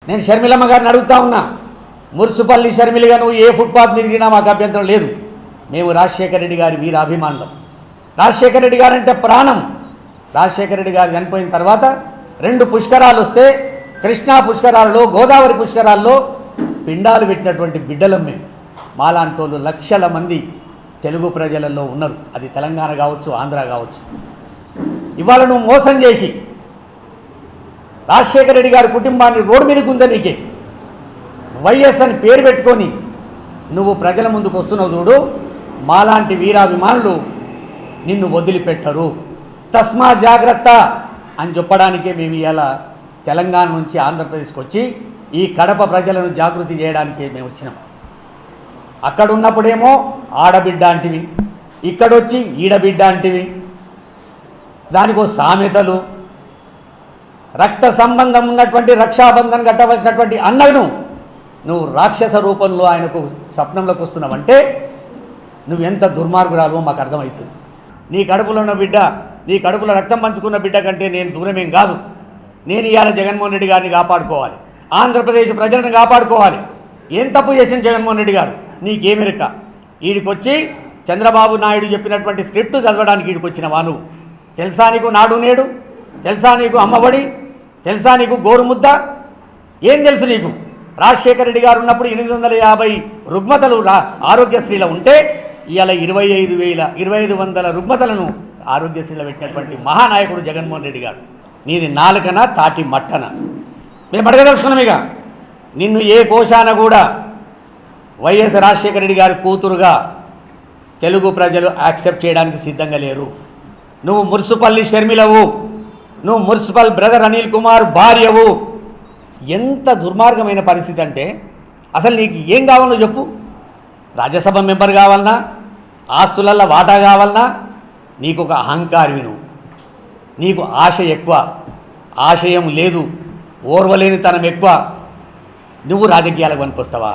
నేను షర్మిలమ్మ గారిని అడుగుతా ఉన్నా, మున్సిపల్లి షర్మిలిగా నువ్వు ఏ ఫుట్పాత్ మీద తిరిగినా మాకు అభ్యంతరం లేదు. మేము రాజశేఖర రెడ్డి గారి వీర అభిమానులం. రాజశేఖర రెడ్డి గారంటే ప్రాణం. రాజశేఖర రెడ్డి గారు చనిపోయిన తర్వాత 2 పుష్కరాలు వస్తే కృష్ణా పుష్కరాల్లో, గోదావరి పుష్కరాల్లో పిండాలు పెట్టినటువంటి బిడ్డలం మేము. మాలాంటోళ్ళు లక్షల మంది తెలుగు ప్రజలలో ఉన్నారు. అది తెలంగాణ కావచ్చు, ఆంధ్ర కావచ్చు. ఇవాళ నువ్వు మోసం చేసి రాజశేఖర రెడ్డి గారి కుటుంబాన్ని రోడ్డు మీద గుంజనీకే వైఎస్ అని పేరు పెట్టుకొని నువ్వు ప్రజల ముందుకు వస్తున్నావు చూడు. మాలాంటి వీరాభిమానులు నిన్ను వదిలిపెట్టరు. తస్మా జాగ్రత్త అని చెప్పడానికే మేము ఇవాళ తెలంగాణ నుంచి ఆంధ్రప్రదేశ్కి వచ్చి ఈ కడప ప్రజలను జాగృతి చేయడానికే మేము వచ్చినాం. అక్కడ ఉన్నప్పుడేమో ఆడబిడ్డ అంటివి, ఇక్కడొచ్చి ఈడబిడ్డ అంటివి. దానికో సామెతలు. రక్త సంబంధం ఉన్నటువంటి రక్షాబంధన్ కట్టవలసినటువంటి అన్నను నువ్వు రాక్షస రూపంలో ఆయనకు స్వప్నంలోకి వస్తున్నావంటే నువ్వెంత దుర్మార్గురాలో మాకు అర్థమవుతుంది. నీ కడుపులో ఉన్న బిడ్డ, నీ కడుపులో రక్తం పంచుకున్న బిడ్డ కంటే నేను దూరమేం కాదు. నేను ఇవాళ జగన్మోహన్ రెడ్డి గారిని కాపాడుకోవాలి, ఆంధ్రప్రదేశ్ ప్రజలను కాపాడుకోవాలి. ఏం తప్పు చేసిన జగన్మోహన్ రెడ్డి గారు? నీకేమెరక? ఈడికొచ్చి చంద్రబాబు నాయుడు చెప్పినటువంటి స్క్రిప్ట్ చదవడానికి ఈడికి వచ్చినవా నువ్వు? తెలుసా నీకు నాడు నేడు? తెలుసా నీకు అమ్మఒడి? తెలుసా నీకు గోరుముద్ద? ఏం తెలుసు నీకు? రాజశేఖర రెడ్డి గారు ఉన్నప్పుడు 850 రుగ్మతలు ఆరోగ్యశ్రీలో ఉంటే ఇవాళ 2500 రుగ్మతలను ఆరోగ్యశ్రీలో పెట్టినటువంటి మహానాయకుడు జగన్మోహన్ రెడ్డి గారు. నీది నాలుకన తాటి మట్టన? మేము అడగదలుచుకున్నాం. ఇక నిన్ను ఏ కోశాన కూడా వైఎస్ రాజశేఖర రెడ్డి గారి కూతురుగా తెలుగు ప్రజలు యాక్సెప్ట్ చేయడానికి సిద్ధంగా లేరు. నువ్వు మున్సిపల్లి షర్మిలవు, నువ్వు మున్సిపల్ బ్రదర్ అనిల్ కుమార్ భార్యవు. ఎంత దుర్మార్గమైన పరిస్థితి అంటే అసలు నీకు ఏం కావాలో చెప్పు? రాజ్యసభ మెంబర్ కావాలన్నా, ఆస్తులల్లో వాటా కావాలన్నా? నీకు ఒక అహంకారివి నువ్వు. నీకు ఆశ ఎక్కువ, ఆశయం లేదు, ఓర్వలేనితనం ఎక్కువ. నువ్వు రాజకీయాలకు పనికొస్తావా?